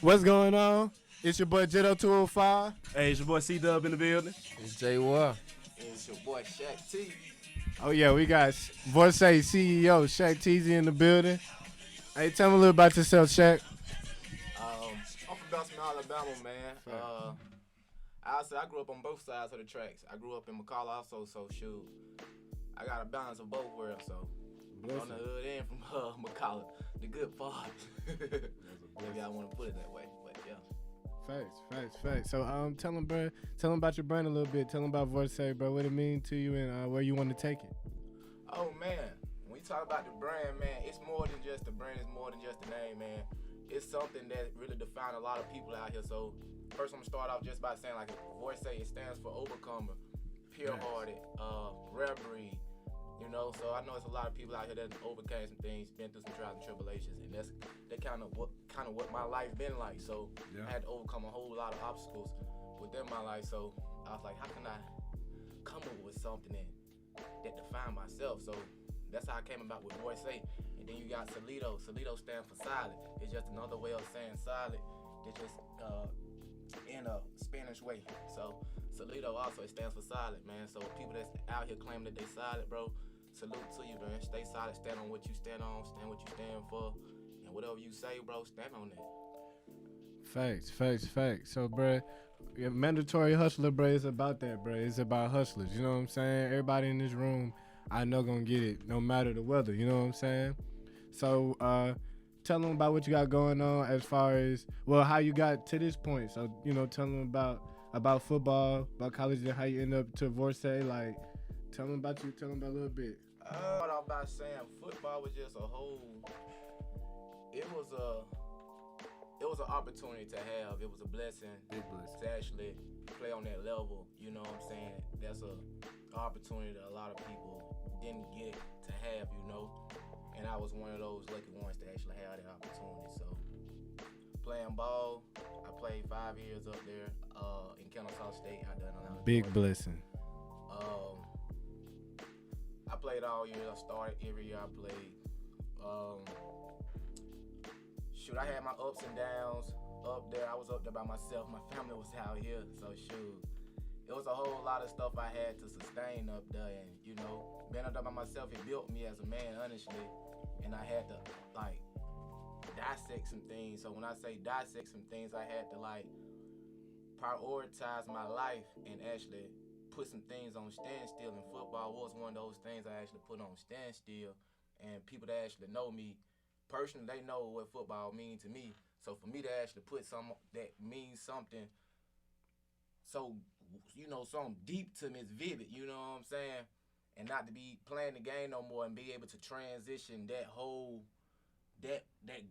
What's going on? It's your boy Jito205. Hey, it's your boy Cdub in the building. It's Jware. It's your boy Shaq T. Oh yeah, we got Vorsae CEO Shaq T in the building. Hey, tell me a little about yourself, Shaq. I'm from Belton, Alabama, man. I say I grew up on both sides of the tracks. I grew up in McCall also, so shoot, I got a balance of both worlds. So on the hood end from McCall, the good part. Maybe I want to put it that way, but yeah. Facts. So tell them about your brand a little bit. Tell them about Vorsae, bro. What it mean to you and where you want to take it. Oh man, when you talk about the brand, man, it's more than just the brand. It's more than just the name, man. It's something that really defines a lot of people out here. So first, I'm gonna start off just by saying, like, Vorsae, it stands for overcomer, pure-hearted, rare breed. You know, so I know it's a lot of people out here that overcame some things, been through some trials and tribulations, and that's kind of what my life been like. So I had to overcome a whole lot of obstacles within my life. So I was like, how can I come up with something that define myself? So that's how I came about with Vorsae. And then you got Solido. Solido stands for solid. It's just another way of saying solid. It's just in a Spanish way. So Solido also, it stands for solid, man. So people that's out here claiming that they solid, bro, salute to you, man. Stay solid, stand on what you stand on, stand what you stand for, and whatever you say, bro, stand on that. Facts. So, bro, mandatory hustler, bro, it's about that, bro. It's about hustlers, you know what I'm saying? Everybody in this room, I know gonna get it, no matter the weather, you know what I'm saying? So, tell them about what you got going on as far as, well, how you got to this point. So, you know, tell them about football, about college, and how you end up to Vorsae. Like, tell them about a little bit. What I'm about saying, football was just it was an opportunity to have. It was a blessing, Big blessing, to actually play on that level. You know what I'm saying? That's an opportunity that a lot of people didn't get to have, you know. And I was one of those lucky ones to actually have that opportunity. So playing ball, I played 5 years up there in Kennesaw State. I done a lot of big blessing. I played all year. I started every year I played. I had my ups and downs up there. I was up there by myself. My family was out here. So it was a whole lot of stuff I had to sustain up there. And, you know, being up there by myself, it built me as a man, honestly. And I had to, like, dissect some things. So when I say dissect some things, I had to, like, prioritize my life and actually put some things on standstill. And football was one of those things I actually put on standstill. And people that actually know me personally, they know what football means to me. So for me to actually put something that means something so, you know, something deep to me, it's vivid, you know what I'm saying? And not to be playing the game no more and be able to transition that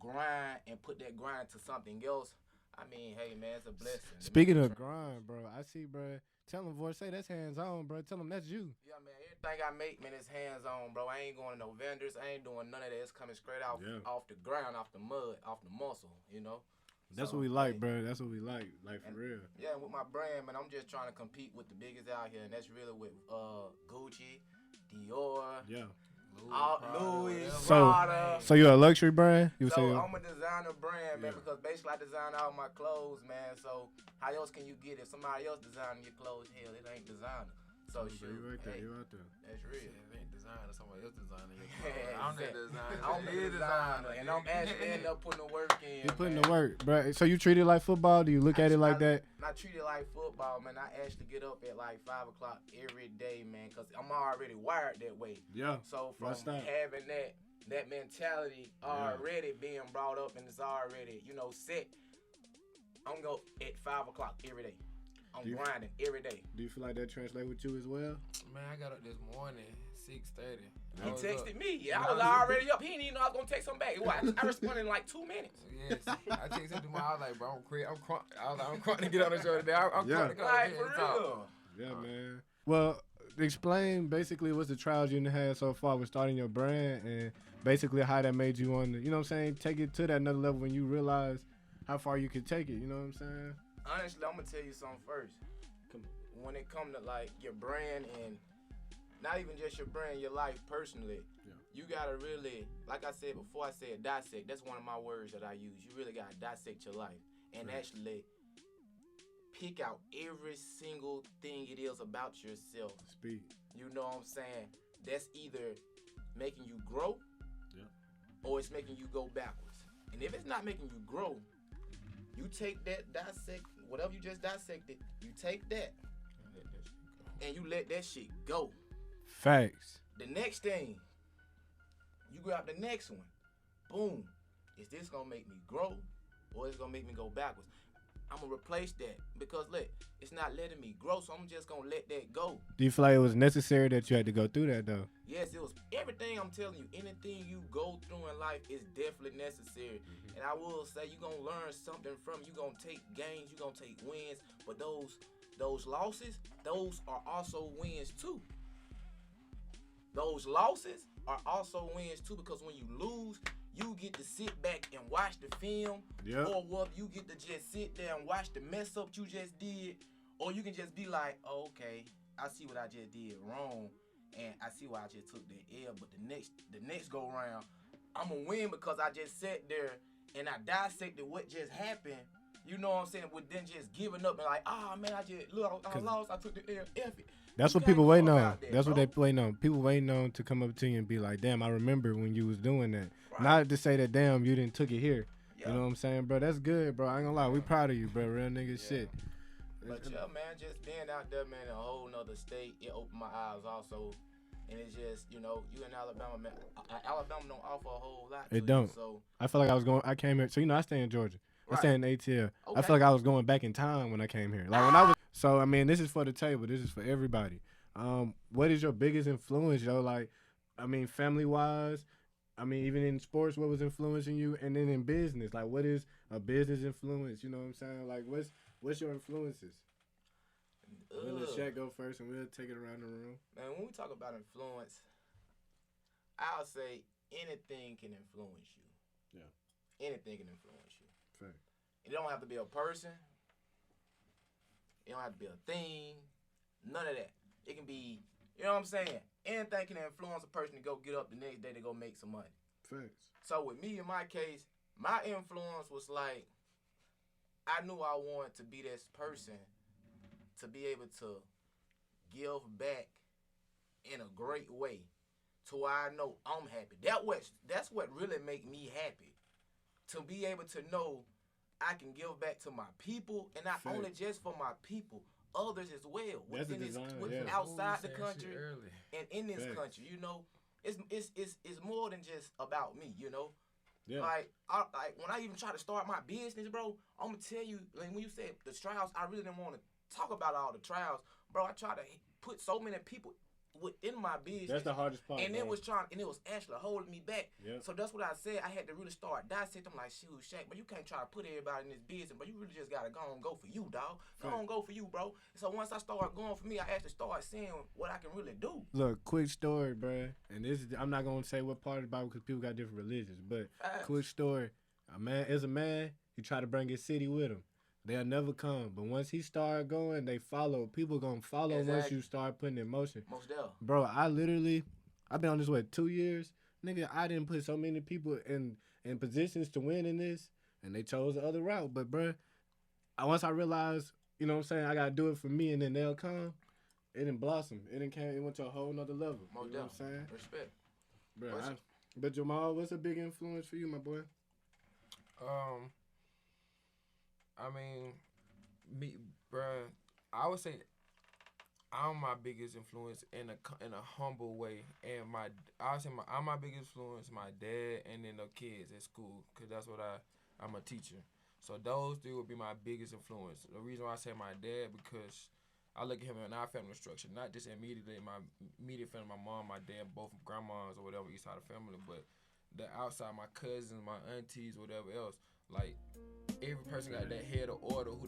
grind and put that grind to something else. I mean, hey, man, it's a blessing. Speaking of grind, bro, I see, bro. Tell them, Vorsae, that's hands-on, bro. Tell them that's you. Yeah, man, everything I make, man, it's hands-on, bro. I ain't going to no vendors. I ain't doing none of that. It's coming straight off the ground, off the mud, off the muscle, you know? That's what we like, bro. That's what we like for real. Yeah, with my brand, man, I'm just trying to compete with the biggest out here, and that's really with Gucci, Dior, Louis, Prada. So you're a luxury brand? I'm a designer brand, man, because basically I design all my clothes, man. So how else can you get it? Somebody else designing your clothes, hell, it ain't designer. So you right there, you out there. That's real. It ain't designer, somebody else designing it. I'm the designer. I'm the designer, and I'm actually end up putting the work in. You putting the work, bro. So you treat it like football? Do you look at it like that? I treat it like football, man. I actually get up at like 5 o'clock every day, man, because I'm already wired that way. Yeah. So from having that mentality already being brought up and it's already, you know, set, I'm going at 5 o'clock every day. I'm grinding every day. Do you feel like that translate with you as well? Man, I got up this morning, 6:30. He texted me. Yeah, I was already up. He didn't even know I was going to text him back. I responded in like 2 minutes. Yes. I texted him tomorrow. I was like, bro, I'm crying to get on the show today. I'm crying to go like, for real. Yeah, man. Well, explain basically what's the trials you had so far with starting your brand and basically how that made you want to, you know what I'm saying, take it to that another level when you realize how far you could take it, you know what I'm saying? Honestly, I'm going to tell you something first. When it comes to, like, your brand and not even just your brand, your life personally. Yeah. You gotta really, like I said before, I said dissect. That's one of my words that I use. You really gotta dissect your life and actually pick out every single thing it is about yourself. Speed. You know what I'm saying? That's either making you grow, or it's making you go backwards. And if it's not making you grow, you take that dissect, whatever you just dissected, you take that and you let that shit go. Facts. The next thing, you grab the next one. Boom. Is this gonna make me grow, or is it gonna make me go backwards? I'm gonna replace that because look, it's not letting me grow, so I'm just gonna let that go. Do you feel like it was necessary that you had to go through that though? Yes, it was. Everything I'm telling you, anything you go through in life is definitely necessary. And I will say you're gonna learn something from it. You're gonna take gains, you're gonna take wins, but those losses, those are also wins too. Those losses are also wins too, because when you lose, you get to sit back and watch the film, or what you get to just sit there and watch the mess up you just did, or you can just be like, oh, okay, I see what I just did wrong, and I see why I just took that L. But the next go round, I'm gonna win because I just sat there and I dissected what just happened. You know what I'm saying? With then just giving up and like, man, I lost. I took the L. F it. That's what people waiting on. That's what they waiting on. People waiting on to come up to you and be like, damn, I remember when you was doing that. Right. Not to say that, damn, you didn't took it here. You know what I'm saying, bro? That's good, bro. I ain't gonna lie. We proud of you, bro. Real nigga shit. But yeah, man, just being out there, man, in a whole nother state, it opened my eyes also. And it's just, you in Alabama, man. Alabama don't offer a whole lot. It don't. So I feel like I came here. So, I stay in Georgia. Right. I stay in ATL. Okay. I feel like I was going back in time when I came here. Like when I was. So, I mean, this is for the table. This is for everybody. What is your biggest influence, yo? Like, I mean, family-wise, I mean, even in sports, what was influencing you? And then in business, like, what is a business influence? You know what I'm saying? Like, what's your influences? We'll let Shaq go first, and we'll take it around the room. Man, when we talk about influence, I'll say anything can influence you. Yeah. Anything can influence you. Fair. It don't have to be a person. It don't have to be a thing. None of that. It can be, you know what I'm saying? Anything can influence a person to go get up the next day to go make some money. Thanks. So with me, in my case, my influence was like, I knew I wanted to be this person to be able to give back in a great way to where I know I'm happy. That's what really make me happy. To be able to know I can give back to my people, and not only just for my people, others as well. Within outside the country and in this country, it's more than just about me, Yeah. Like when I even try to start my business, bro, I'm gonna tell you, like when you said the trials, I really didn't want to talk about all the trials, bro. I try to put so many people within my business. That's the hardest part. And it was actually holding me back. Yep. So that's what I said. I had to really start dissecting. I'm like, shoot, Shaq, but you can't try to put everybody in this business, but you really just gotta go for you, dog. Go for you, bro. So once I started going for me, I actually started seeing what I can really do. Look, quick story, bro. And I'm not gonna say what part about it because people got different religions, but quick story. A man, he tried to bring his city with him. They'll never come. But once he start going, they follow. People gonna follow once you start putting in motion. Most definitely. Bro, I've been on this, 2 years? Nigga, I didn't put so many people in positions to win in this, and they chose the other route. But, bro, once I realized, you know what I'm saying, I gotta do it for me, and then they'll come, it didn't blossom. It went to a whole nother level. Most you know what I'm saying? Respect. Bro, but Jamal, what's a big influence for you, my boy? I mean, me, bruh, I would say I'm my biggest influence in a humble way, and I would say I'm my biggest influence, my dad, and then the kids at school, cause that's what I'm a teacher. So those three would be my biggest influence. The reason why I say my dad, because I look at him in our family structure, not just immediately my immediate family, my mom, my dad, both grandmas or whatever, each side of the family, but the outside, my cousins, my aunties, whatever else. Like, every person got that head of order who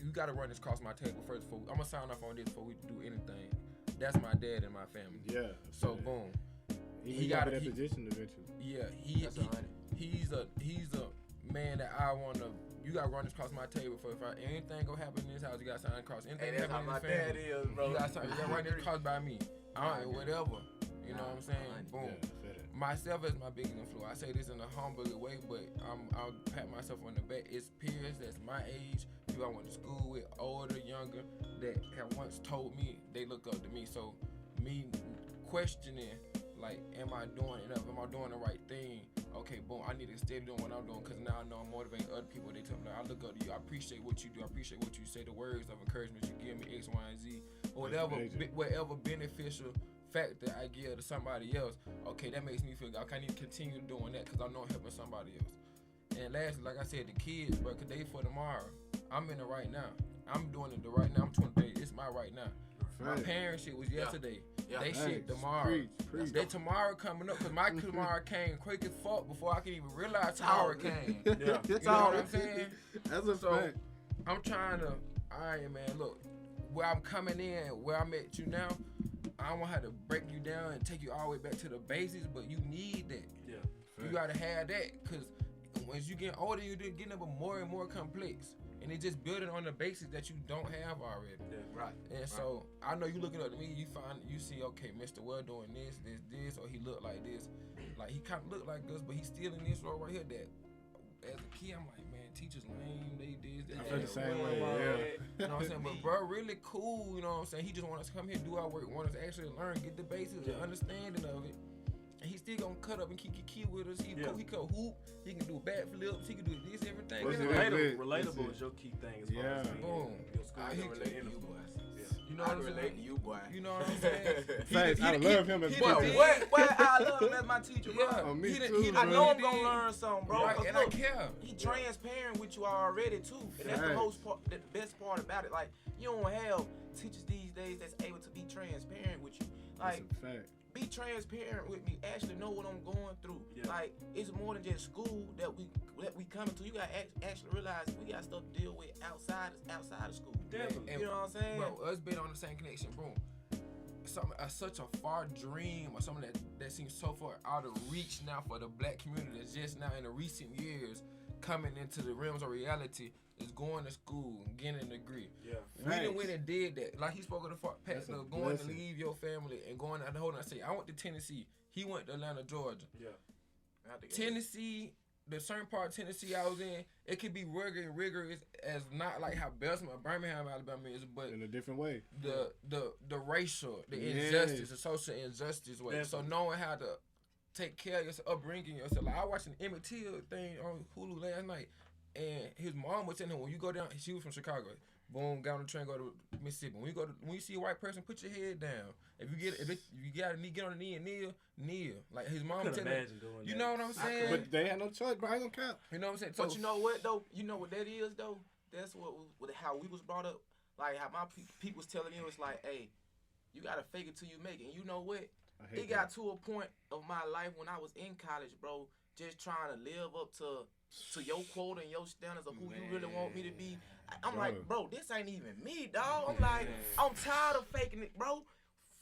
you gotta run this across my table first. I'm gonna sign off on this before we do anything. That's my dad and my family. Yeah. So boom. He got in that position eventually. Yeah, he's a man that I wanna you gotta run this across my table for if anything go happen in this house, you gotta sign across. Anything Hey, that's how happen in my this dad family, is, bro. you gotta run this across by me. I don't whatever. You know what I'm saying? Boom. Yeah, I feel that. Myself is my biggest influence. I say this in a humble way, but I'll pat myself on the back. It's peers that's my age, people I went to school with, older, younger, that have once told me they look up to me. So me questioning, like, am I doing enough? Am I doing the right thing? Okay, boom, I need to stay doing what I'm doing because now I know I'm motivating other people. They tell me, I look up to you. I appreciate what you do. I appreciate what you say, the words of encouragement you give me, X, Y, and Z, or whatever beneficial factor I give to somebody else. Okay, that makes me feel good. Okay, I need to continue doing that because I know I'm helping somebody else. And lastly, like I said, the kids, bro, because they for tomorrow. I'm in it right now. I'm doing it right now. I'm 23. It's my right now. My parents' shit was yesterday. Yeah. They shit tomorrow. Preach. They tomorrow coming up because my tomorrow came quick as fuck before I could even realize tomorrow came. Yeah. You know what I'm saying? That's a So fact. I'm trying to, alright, man, look, where I'm coming in, where I'm at you now, I don't want to have to break you down and take you all the way back to the basics, but you need that. Yeah. You gotta have that, because as you get older, you're getting more and more complex. And it's just building on the basics that you don't have already. Yeah. Right. And so I know you looking up to me, you see, okay, Mr. Well doing this, or he look like this. Like he kind of look like us, but he's still in this role right here that as a kid, I'm like, man, teachers lame, they this, they I that. feel the same way, You know what I'm saying? But bro, really cool, you know what I'm saying? He just want us to come here, do our work, want us to actually learn, get the basics, the understanding of it. And he still gonna cut up and kick your key with us. He can hoop, he can do backflips, he can do this, everything. What's You it? know? Relatable is your key thing as far as being Boom. your school. I I hit can relate to in the you, school. boy. You know I what can I'm relate saying? to you, boy. You know what I'm saying? Facts. I love him as he a Boy, did- teacher. what I love him as my teacher, bro. Yeah. Oh, me He did- too, he did- I bro. know he I'm gonna did- learn something, bro. Right, 'cause and look, I care. he transparent with you already too, and that's the Facts. most part, the best part about it. Like you don't have teachers these days that's able to be transparent with you. Like That's a fact. be transparent with me. Actually know what I'm going through. Yeah. Like it's more than just school that we coming to. You gotta actually realize we got stuff to deal with outside of school. Definitely. You know what I'm saying? Bro, us being on the same connection, bro. Something such a far dream, or something that seems so far out of reach now for the black community that's just now in the recent years coming into the realms of reality is going to school and getting a degree. Yeah. We done Facts. went and did that. Like he spoke of the past, That's a going to blessing. leave your family and going out the whole. I say I went to Tennessee. He went to Atlanta, Georgia. Yeah. I think Tennessee, the certain part of Tennessee I was in, it could be rigorous as not like how Bessemer, Birmingham, Alabama is, but In a different way. the racial, the Yes. injustice, the social injustice way. So Definitely. knowing how to take care of yourself, upbringing yourself. Like I watched an Emmett Till thing on Hulu last night, and his mom was telling him when you go down, she was from Chicago. Boom, got on the train, go to Mississippi. When you see a white person, put your head down. If you got a knee, get on the knee and kneel. Like his mom Couldn't telling him. imagine doing You that. know what I'm saying? But they had no choice, bro. I ain't gonna count. You know what I'm saying? But you know what though? You know what that is though? That's how we was brought up. Like how my people was telling me, it was like, hey, you gotta fake it till you make it. And you know what? I hate It got to a point of my life when I was in college, bro, just trying to live up to your quota and your standards of who you really want me to be. I'm like, bro, this ain't even me, dog. I'm like, I'm tired of faking it, bro.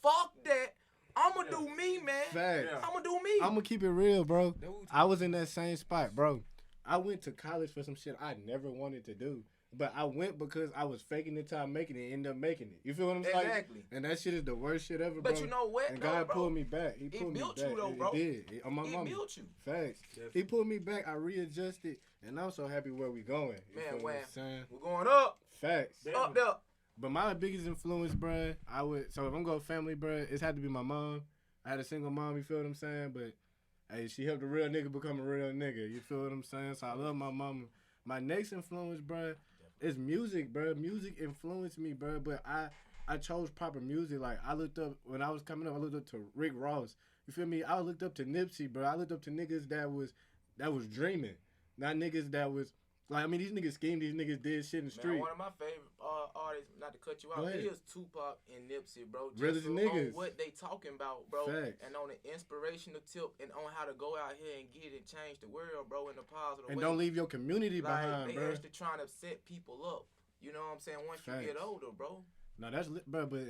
Fuck that. I'ma do me, man. Facts. Yeah. I'ma do me. I'm gonna keep it real, bro. That what we I was in that same spot, bro. I went to college for some shit I never wanted to do. But I went because I was faking it till I making it, end up making it. You feel what I'm saying? Exactly. And that shit is the worst shit ever, bro. But you know what, And though, God bro? pulled me back. He pulled me built back. you, though, It bro. did. On my It mama. built you. Facts. Definitely. He pulled me back. I readjusted, and I'm so happy where we going. You Man, feel what when I'm saying? we're going up, Facts. up there. But my biggest influence, bruh, so if I'm going family, bruh, it's had to be my mom. I had a single mom, you feel what I'm saying? But, hey, she helped a real nigga become a real nigga, you feel what I'm saying? So I love my mama. My next influence, bruh, is music, bruh. Music influenced me, bruh, but I chose proper music. Like, I looked up, when I was coming up, I looked up to Rick Ross. You feel me? I looked up to Nipsey, bruh. I looked up to niggas that was dreaming. Not niggas that was, like, I mean, these niggas schemed, these niggas did shit in the Man, street. one of my favorite artists, not to cut you Go out, ahead. is Tupac and Nipsey, bro. Just Realest on niggas. what they talking about, bro. Facts. And on the inspirational tip and on how to go out here and get it, change the world, bro, in a positive And way. don't leave your community like, behind, they bruh. actually trying to set people up. You know what I'm saying? Once you get Facts. older, bro. No, that's lit, bro. But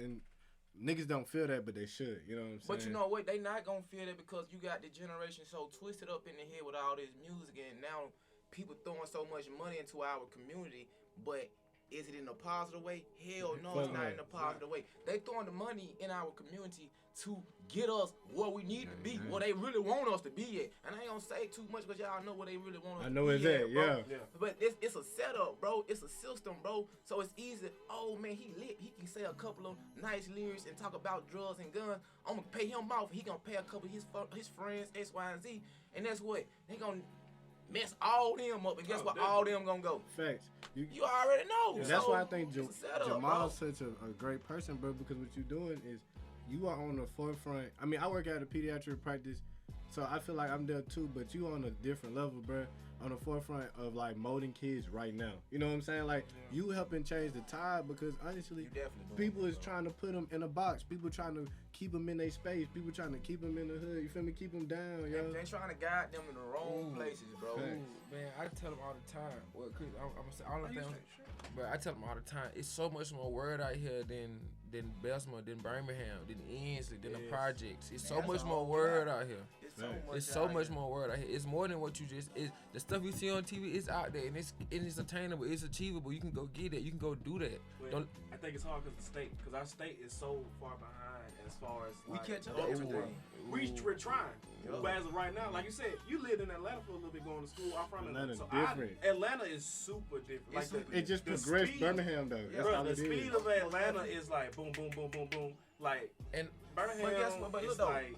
niggas don't feel that, but they should. You know what I'm saying? But you know what? They not gonna feel that because you got the generation so twisted up in the head with all this music, and now people throwing so much money into our community, but is it in a positive way? Hell no, it's not in a positive way. They throwing the money in our community to get us where we need to be, where they really want us to be at. And I ain't gonna say too much because y'all know where they really want us to be at. I know it's at, yeah. But it's a setup, bro. It's a system, bro. So it's easy. Oh, man, he lit. He can say a couple of nice lyrics and talk about drugs and guns. I'm gonna pay him off. He gonna pay a couple of his friends, X, Y, and Z. And that's what? They gonna mess all them up. And guess what? All them gonna go. Facts. You already know. Yeah. That's why I think Jamal's such a great person, bro, because what you're doing is you are on the forefront. I mean, I work at a pediatric practice, so I feel like I'm there too, but you on a different level, bro, on the forefront of like molding kids right now. You know what I'm saying? Like, you helping change the tide because honestly, people is trying to put them in a box. People trying to keep them in their space. People trying to keep them in the hood. You feel me? Keep them down, yo. They're trying to guide them in the wrong places, bro. Man, I tell them all the time. Well, Chris, I'm gonna say all the things, but I tell them all the time. It's so much more word out here than Bessemer, than Birmingham, than Ensley, than the projects. It's so much more word out here. It's so much more word out here. It's more than what you just. The stuff you see on TV is out there, and it's attainable. It's achievable. You can go get it. You can go do that. Well, I think it's hard because our state is so far behind as far as we like, catch up everything. We're trying. But as of right now, like you said, you lived in Atlanta for a little bit going to school. I'm from Atlanta. So different. Atlanta is super different. Like it just progressed Birmingham though. Yeah, bro, the speed of Atlanta is like boom, boom, boom, boom, boom. Like, and Birmingham is like.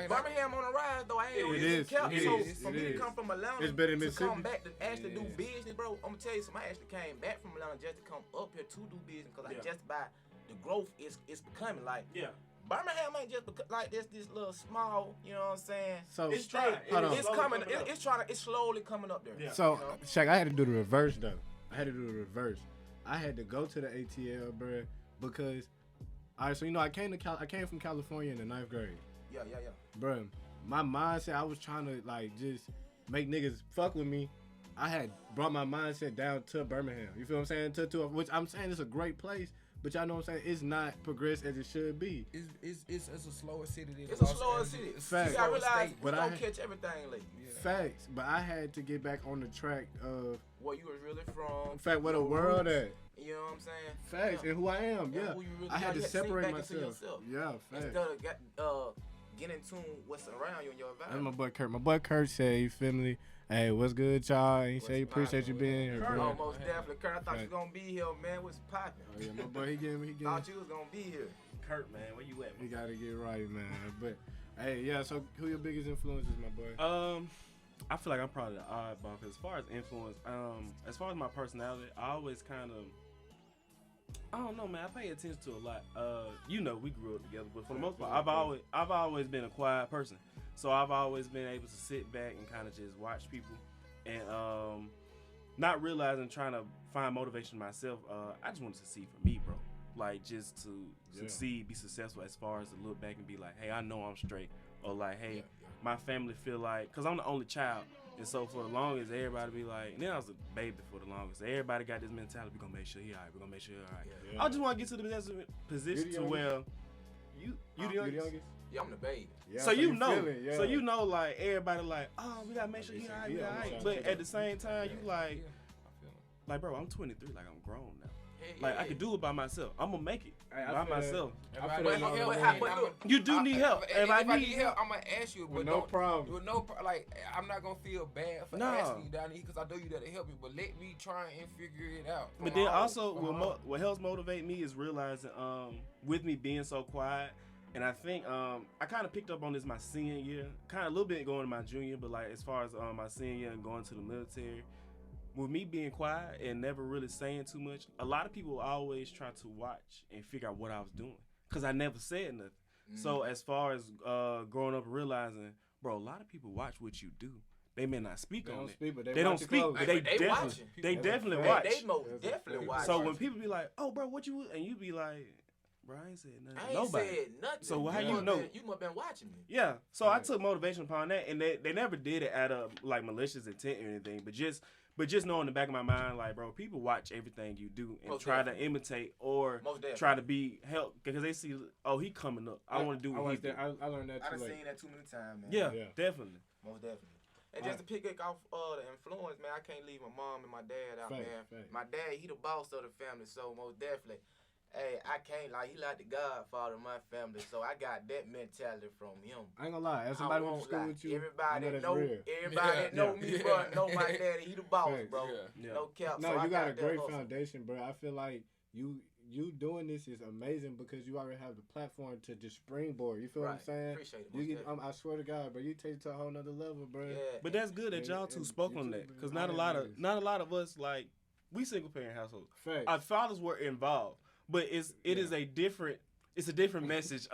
Birmingham on the rise though. I ain't it is. So for me to come from Atlanta it's better to come back to actually do business, bro. I'm gonna tell you something. I actually came back from Atlanta just to come up here to do business because I just by the growth is becoming like. Yeah. Birmingham ain't just like this little small, you know what I'm saying? So it's trying. It's coming. It's slowly coming up there. Yeah. So Shaq, I had to do the reverse though. I had to go to the ATL, bro, because all right. So I came from California in the 9th grade. Yeah. Bro, my mindset, I was trying to like just make niggas fuck with me. I had brought my mindset down to Birmingham. You feel what I'm saying? To which I'm saying it's a great place. But y'all know what I'm saying? It's not progressed as it should be. It's a slower city. It's a slower city. Facts. You gotta realize we don't catch everything late. Facts. But I had to get back on the track of where you was really from. In fact, where the world at. You know what I'm saying? Facts. And who I am. Yeah. Really I had to separate myself. Yeah. Facts. Instead of get in tune what's around you and your environment. That's my boy Kurt. My boy Kurt said, you feel me? Hey, what's good, y'all? He said he appreciate you being here, bro. Oh, most definitely. Kurt, I thought you was going to be here, man. What's poppin'? Oh, yeah, my boy, he thought you was going to be here. Kurt, man, where you at, man? He got to get right, man. But, hey, yeah, so who your biggest influences, my boy? I feel like I'm probably the oddball because as far as influence, as far as my personality, I always kind of, I don't know, man. I pay attention to a lot. We grew up together, but for the most part, I've always been a quiet person. So I've always been able to sit back and kind of just watch people, and not realizing trying to find motivation myself. I just wanted to succeed for me, bro. Like just to succeed, be successful as far as to look back and be like, hey, I know I'm straight, or like, hey, my family feel like, cause I'm the only child. And so for the longest, everybody be like, and then I was a baby for the longest. Everybody got this mentality, we're gonna make sure he all right, we're gonna make sure he all right. Yeah. I just want to get to the position to where you the youngest? Yeah, I'm the baby. Yeah, so you know, like everybody like, oh, we gotta make sure he all right, we all right. But at the same time, you like, bro, I'm 23, like I'm grown now. Like I can do it by myself. I'm gonna make it by myself. You do need help. If I need help, I'm gonna ask you. But no problem. With no like, I'm not gonna feel bad for asking you down here because I know you there to help me. But let me try and figure it out. But then also, what helps motivate me is realizing, with me being so quiet. And I think I kind of picked up on this my senior year, kind of a little bit going to my junior, but like as far as my senior year and going to the military, with me being quiet and never really saying too much, a lot of people always try to watch and figure out what I was doing because I never said nothing. So as far as growing up and realizing, bro, a lot of people watch what you do. They may not speak on it. They don't speak, but they definitely watch. They definitely watch. So when people be like, oh, bro, what you, and you be like, bro, I ain't said nothing. I ain't said nothing. So how you know? You must have been watching me. Yeah. So I took motivation upon that, and they never did it out of like malicious intent or anything, but just knowing in the back of my mind, like, bro, people watch everything you do and try to imitate or try to be help because they see, oh, he coming up. I want to do what he do. I learned that too. I've seen that too many times, man. Yeah, definitely. Most definitely. And just to pick it off the influence, man, I can't leave my mom and my dad out, man. My dad, he the boss of the family, so most definitely. Hey, I can't he like the godfather of my family, so I got that mentality from him. I ain't gonna lie, as somebody went to school with you, everybody that know me, bro, know my daddy, he the boss, bro. Yeah. No cap. No, so you got a great foundation, bro. I feel like you doing this is amazing because you already have the platform to just springboard. You feel what I'm saying? Appreciate it. I swear to God, bro, you take it to a whole nother level, bro. Yeah. But that's good that y'all two spoke on that, because not a lot of us, like, we single parent households. Our fathers were involved. But it's a different message.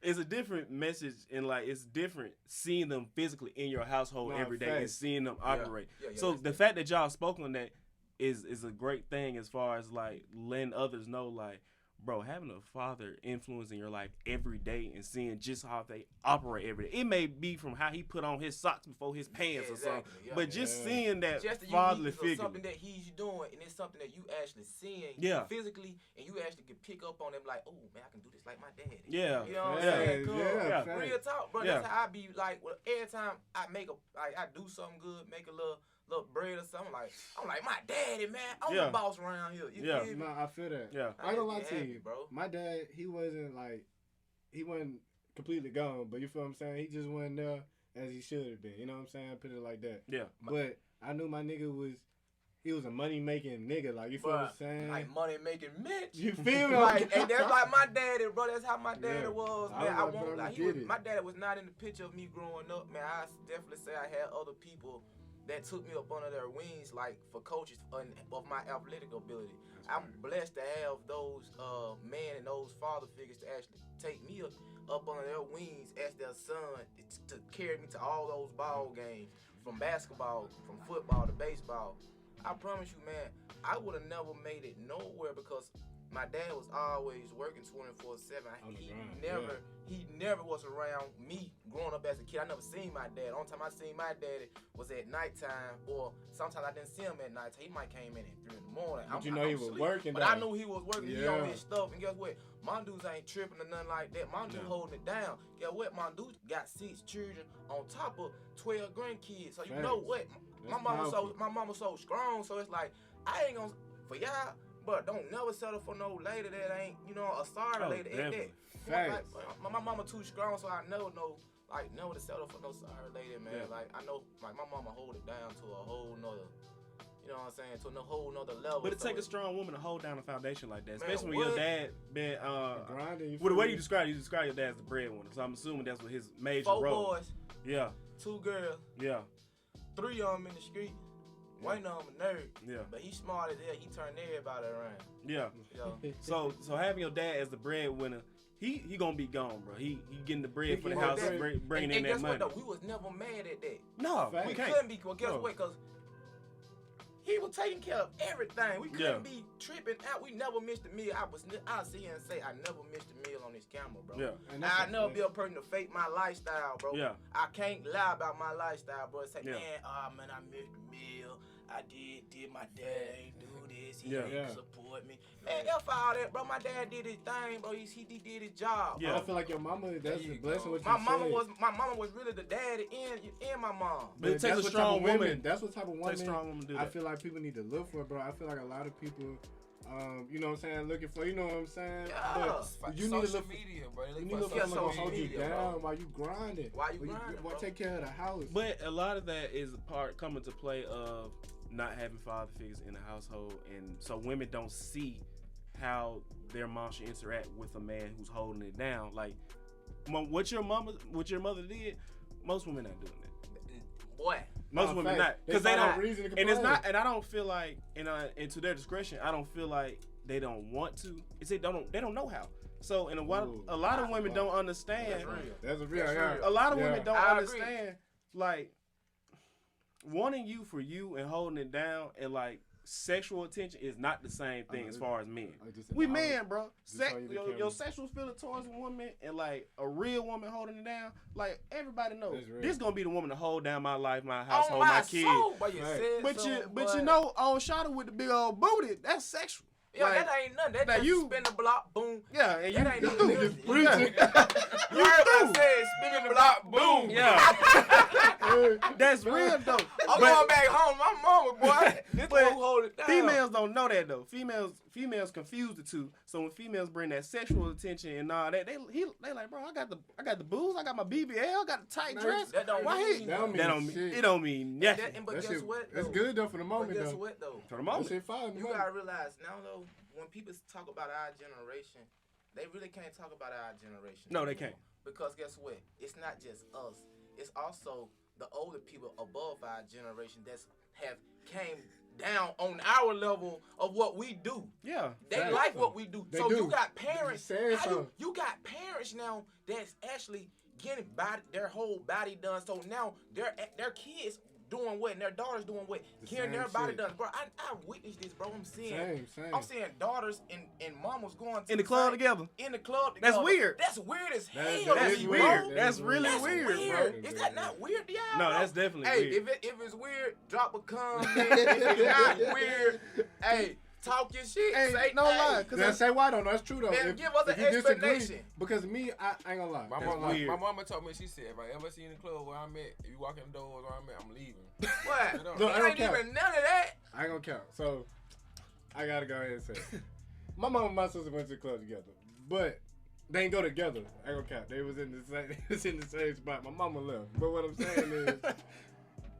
It's a different message, and like it's different seeing them physically in your household every day and seeing them operate. So the fact that y'all spoke on that is a great thing as far as like letting others know, like, bro, having a father influencing your life every day and seeing just how they operate every day. It may be from how he put on his socks before his pants or something, but just seeing that fatherly figure. Something that he's doing, and it's something that you actually seeing physically, and you actually can pick up on them like, oh, man, I can do this like my daddy. Yeah. You know what I'm saying? Real talk, bro. That's how I be like, every time I I do something good, make a little bread or something, I'm like my daddy, man. I'm the boss around here. You feel me? No, I feel that. Yeah. I ain't gonna lie to you, bro. My dad, he wasn't completely gone, but you feel what I'm saying? He just wasn't there as he should have been. You know what I'm saying? Put it like that. Yeah. But I knew my nigga was a money making nigga. Like, you feel what I'm saying? Like money making Mitch. You feel me? And that's like my daddy, bro. That's how my daddy was, man. I won't like my daddy was not in the picture of me growing up, man. I definitely say I had other people that took me up under their wings, like for coaches of my athletic ability. I'm blessed to have those men and those father figures to actually take me up under their wings as their son to carry me to all those ball games, from basketball, from football to baseball. I promise you, man, I would have never made it nowhere because my dad was always working 24/7. He never was around me growing up as a kid. I never seen my dad. The only time I seen my daddy was at nighttime, or sometimes I didn't see him at night. He might came in at 3 in the morning. But he was working. But I knew he was working. He on his stuff. And guess what? My dudes ain't tripping or nothing like that. My dude holding it down. Guess what? My dude got 6 children on top of 12 grandkids. So you know what? My mama so strong. So it's like I ain't gonna for y'all. But don't never settle for no lady that ain't, a sorry lady. Like, my mama too strong, so I never know, never to settle for no sorry lady, man. Yeah. Like, I know, my mama hold it down to a whole nother, you know what I'm saying, to a whole nother level. But it takes a strong woman to hold down a foundation like that, especially when your dad been, with the way you describe your dad as the breadwinner. So I'm assuming that's what his major role. 4 boys. Yeah. 2 girls. Yeah. 3 of them in the street. One of them a nerd. Yeah. But he's smart as hell. He turned everybody around. Yeah. So having your dad as the breadwinner, he gonna be gone, bro. He getting the bread for the house, bringing in that money. What, though? We was never mad at that. No, we couldn't be. Well, guess what? Because he was taking care of everything. We couldn't be tripping out. We never missed a meal. I'll sit here and say I never missed a meal on this camera, bro. Yeah. I never be a person to fake my lifestyle, bro. Yeah. I can't lie about my lifestyle, bro. Say, man, I missed a meal. I did my dad ain't do this. He didn't support me. Man, F all that, bro. My dad did his thing, bro. He did his job. Yeah. Bro. I feel like your mama, that's a blessing what you my mama was really the daddy and my mom. But it takes a strong woman. That's what type of woman strong woman do that. I feel like people need to look for, bro. I feel like a lot of people you know what I'm saying, looking for, you know what I'm saying? Yeah. But you need to look media, bro. You need to look for someone to hold you down while you grinding. While take care of the house. But a lot of that is coming to play of not having father figures in the household, and so women don't see how their mom should interact with a man who's holding it down. Like what your mother did, most women not doing that. Boy. Most women not, because they don't. And it's not. And I don't feel like, and to their discretion, I don't feel like they don't want to. It's they don't know how. So, and a lot of women don't understand. That's real. A lot of women don't understand, like, wanting you for you and holding it down, and like sexual attention is not the same thing as far as men. We men, bro. Your sexual feeling towards a woman and like a real woman holding it down, like everybody knows this gonna be the woman to hold down my life, my household, my kids. But you know, old Shawty with the big old booty, that's sexual. Yeah, that ain't nothing. That just spin the block, boom. Yeah, and that ain't nothing. Just preaching. You heard what I said, spin the block, boom. Yeah. That's real though. I'm But going back home. My mama, boy. This But one who hold it down. females don't know that though. Females confuse the two. So when females bring that sexual attention and all that, they like, bro, I got the booze, I got my BBL, I got the tight dress. That don't Why mean he? That don't mean That don't shit. mean it. Don't mean nothing. But That guess shit- what? That's though? good though for the But moment guess though. what though? For the That moment. shit fine. You gotta realize now though, when people talk about our generation, they really can't talk about our generation. No, they anymore. can't. Because guess what? It's not just us. It's also the older people above our generation that's have came down on our level of what we do. Yeah. They Facts. like what we do. They So do. you got parents. They said How so. you got parents now that's actually getting their whole body done. So now their kids doing what and their daughters doing what, getting their same body shit. done. Bro, I witnessed this, bro. I'm seeing Same. I'm seeing daughters and mamas going to In the club same- together. In the club That's together. weird. That's weird as That- hell. that That's is bro. weird. That's That is really That's weird, bro. Is that not weird to y'all? No, bro? that's definitely Hey, weird. if it's weird, drop a comment. If it's not weird, hey, talk your shit. Hey, say, no hey, lie. That's say why though. No, that's true though. Man, If- give us if an you disagree- explanation. Because me, I ain't gonna lie. My That's mama, weird. my mama told me, she said, if I ever see you in the club where I'm at, if you walk in the door where I'm at, I'm leaving. What? Look, I don't It ain't care. even none of that. I ain't gonna count. So I gotta go ahead and say, it. My mom and my sister went to the club together, but they ain't go together. I ain't gonna count. They was in the same. They was in the same spot. My mama left. But what I'm saying is,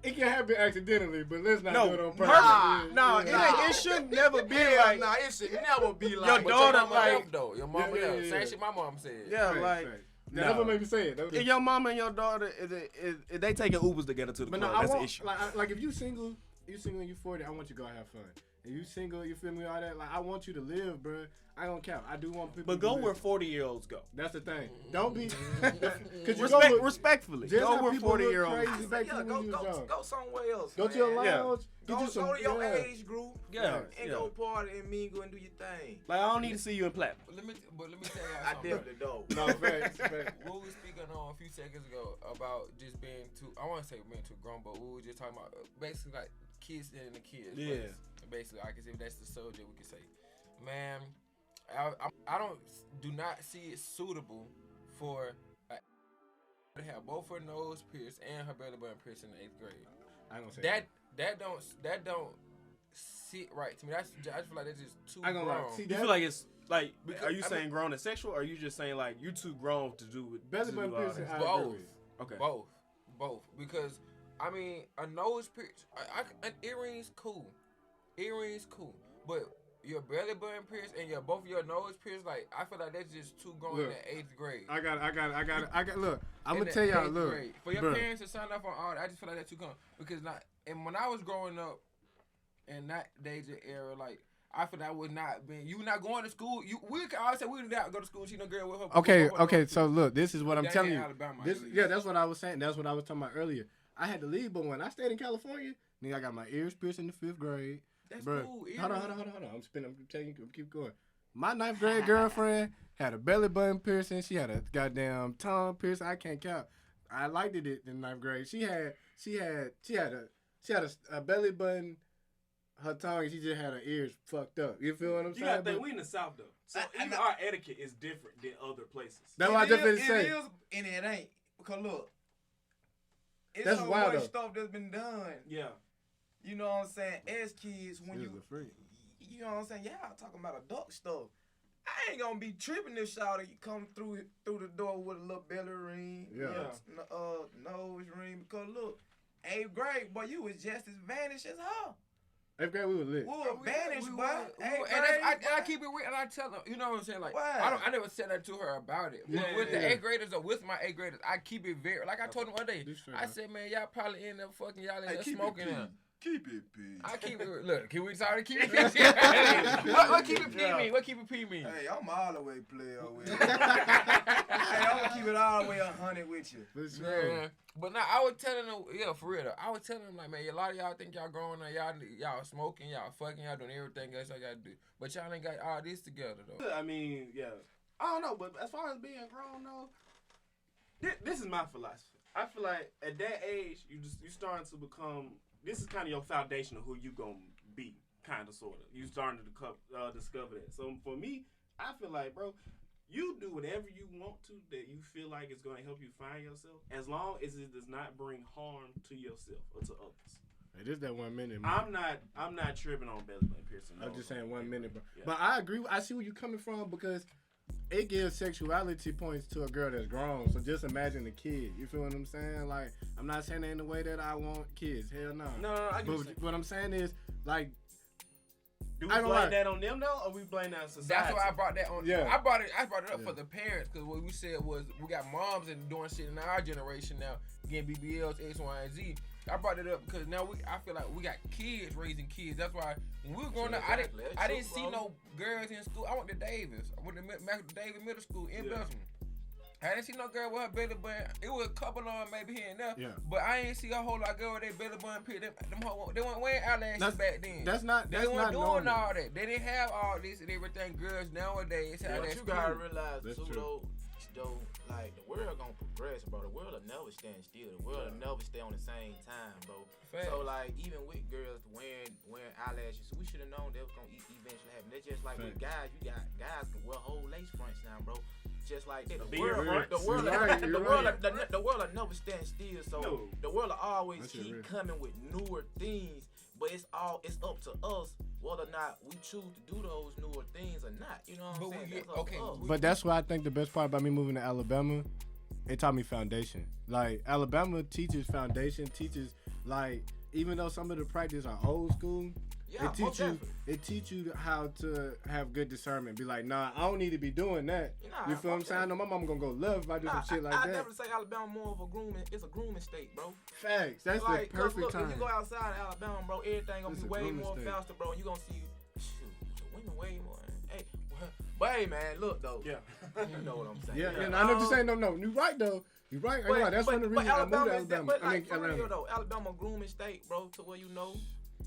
it can happen accidentally, but let's not No, do it on perfect. purpose. No, Nah. it should never be Hell like. nah, it should never be like Your But daughter, mama like- left, though. Your mama Yeah, left. yeah, Same yeah. shit my mom said. Yeah, Right, like. right. That's what No. made me say it. That was- If your mama and your daughter, if they taking Ubers together to the But club, no, I that's an want issue. like if you single and you 40, I want you to go have fun. If you single, you feel me, all that. Like I want you to live, bro. I don't count. I do want people. But to go live. where 40-year-olds go. That's the thing. Don't be. Cause you go Respectfully, just go how where people look 40-years. crazy I said, back yeah, when go, you was go, young. go somewhere else. Go to man. a Yeah. lounge. Get Go, you some. go to your yeah. age group. Yeah, And yeah. go party and mingle and do your thing. Like I don't need to see you in platinum. But let me tell y'all I something. definitely don't. No facts. What we were speaking on a few seconds ago about just being too, I want to say being too grown, but we were just talking about basically like kids and the kids. Yeah. Basically, I can say that's the subject we can say. Man, I do not see it suitable for to have both her nose pierced and her belly button pierced in the 8th grade. I ain't gonna say That don't sit right to me. I just feel like that's just too I ain't gonna lie. grown. See, You that, feel like it's like? Because- Are you I saying mean- grown and sexual, or are you just saying like you too grown to do it? belly button piercing. I agree Both. with. Okay. Both. Because I mean, a nose pierce, an earring's cool. But your belly button pierce and both of your nose pierce, like I feel like that's just too grown in Look, the 8th grade. I got. Look, I'm In gonna the tell y'all. 8th Look, grade. For your bruh. parents to sign up on all that, I just feel like that's too grown. Because and when I was growing up in that days of era, like I feel like I would not been. You not going to school. We can always say we did not go to school. She no girl with her. Okay, with her okay. nose So pierced. look, this is what I'm That telling ain't you. Alabama, This, at least. yeah, that's what I was saying. That's what I was talking about earlier. I had to leave, but when I stayed in California, nigga, I got my ears pierced in the 5th grade. That's Bruh, cool. Hold on. I'm telling you, keep going. My 9th grade girlfriend had a belly button piercing. She had a goddamn tongue piercing. I can't count. I liked it in 9th grade. She had a belly button, her tongue, and she just had her ears fucked up. You feel what I'm You saying? gotta think But we in the South though, so I- even our etiquette is different than other places. that's what I just been It saying. is, and it ain't. Because look, it's That's so wild, much though. stuff that's been done. Yeah. You know what I'm saying? As kids, when She you, was a freak. you know what I'm saying? Y'all talking about adult stuff. I ain't gonna be tripping this shawty you come through the door with a little belly ring, Yeah. nose ring. Because look, 8th grade, boy, you was just as vanished as her. 8th grade, we were lit. We were vanished, boy. And I keep it real, and I tell them, you know what I'm saying? Like, Why? I never said that to her about it. Yeah, with the yeah. 8th graders or with my 8th graders, I keep it very, like I told them one day, This straight I up. said, man, y'all probably end up fucking y'all in Hey, there keep it smoking P. them. Keep it, P. I keep it, look, can we sorry keep it P? what keep it P mean? What keep it P mean? Hey, I'm all the way player with you. Hey, I'm gonna keep it all the way 100 with you. This real. Yeah. But now I was telling them, yeah, for real though. I was telling them like, man, a lot of y'all think y'all growing up, y'all smoking, y'all fucking, y'all doing everything else y'all gotta do. But y'all ain't got all this together though. I mean, yeah. I don't know, but as far as being grown though, this is my philosophy. I feel like at that age, you starting to become. This is kind of your foundation of who you gonna be, kind of, sort of. You starting to discover that. So for me, I feel like, bro, You do whatever you want to that you feel like is going to help you find yourself, as long as it does not bring harm to yourself or to others. It is that 1 minute, man. I'm not tripping on belly button piercing. I'm just saying 1 minute, bro. Yeah. But I agree. I see where you're coming from because it gives sexuality points to a girl that's grown. So just imagine a kid. You feel what I'm saying? Like, I'm not saying that in the way that I want kids. Hell no. No, I get But what I'm saying is, like, do we I don't blame like- that on them though, or we blame that on society? That's why I brought that on. Yeah. I brought it up Yeah. for the parents because what we said was we got moms and doing shit in our generation now, getting BBLs, X, Y, and Z. I brought it up because now I feel like we got kids raising kids. That's why when we were growing up, Exactly. I didn't That's see true, no girls in school. I went to Davis. I went to Davis Middle School in Yeah. Belgium. I didn't see no girl with her belly button. It was a couple of them maybe here and there. Yeah. But I ain't see a whole lot of girls with their belly button. They weren't wearing eyelashes back then. that's not They that's weren't not doing normal. all that. They didn't have all this and everything. Girls nowadays have But that. you gotta school. realize That's too, true. though, like the world gonna progress, bro. The world will never stand still. The world will never stay on the same time, bro. Facts. So like even with girls wearing eyelashes, we should have known that was gonna eventually happen. That's just like with guys. You got guys can wear whole lace fronts now, bro. Just like that. Beard fronts. The world, You're right, the you're world, right. the world will never stand still. So No. the world will always That shit keep real. coming with newer things. But it's up to us whether or not we choose to do those newer things or not. You know what But I'm we saying? get- That's up to okay, us. But that's why I think the best part about me moving to Alabama, it taught me foundation. Like Alabama teaches foundation, teaches like even though some of the practice are old school, Yeah, it teach you how to have good discernment. Be like, nah, I don't need to be doing that. Nah, You feel what I'm fuck saying? I know my mama gonna go left if I do some shit like I that. never say Alabama more of a grooming. It's a grooming state, bro. Facts. That's Like, the 'cause perfect look, time. if you go outside of Alabama, bro, everything gonna It's be a way grooming more state. faster, bro. You gonna see, shoot, the women way more. Hey, but hey, man, look though. Yeah. You know what I'm saying. Yeah, and I know what you're saying. No, you right though. You right. I ain't gonna lie, that's one of the reasons I moved to Alabama. But I mean, like, for real Atlanta. though, Alabama grooming state, bro, to where you know,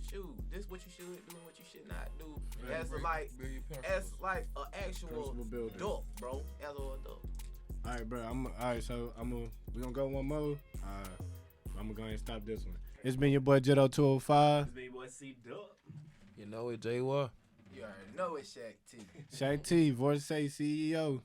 shoot, this what you should do and what you should not do. As like an actual Principal builder. adult, bro. As an adult. All right, bro. So we gonna go one more. I'm gonna go ahead and stop this one. It's been your boy Jito205. This big boy Cdub. You know it, Jware. You already know it's Shaq T. Shaq T, Vorsae CEO.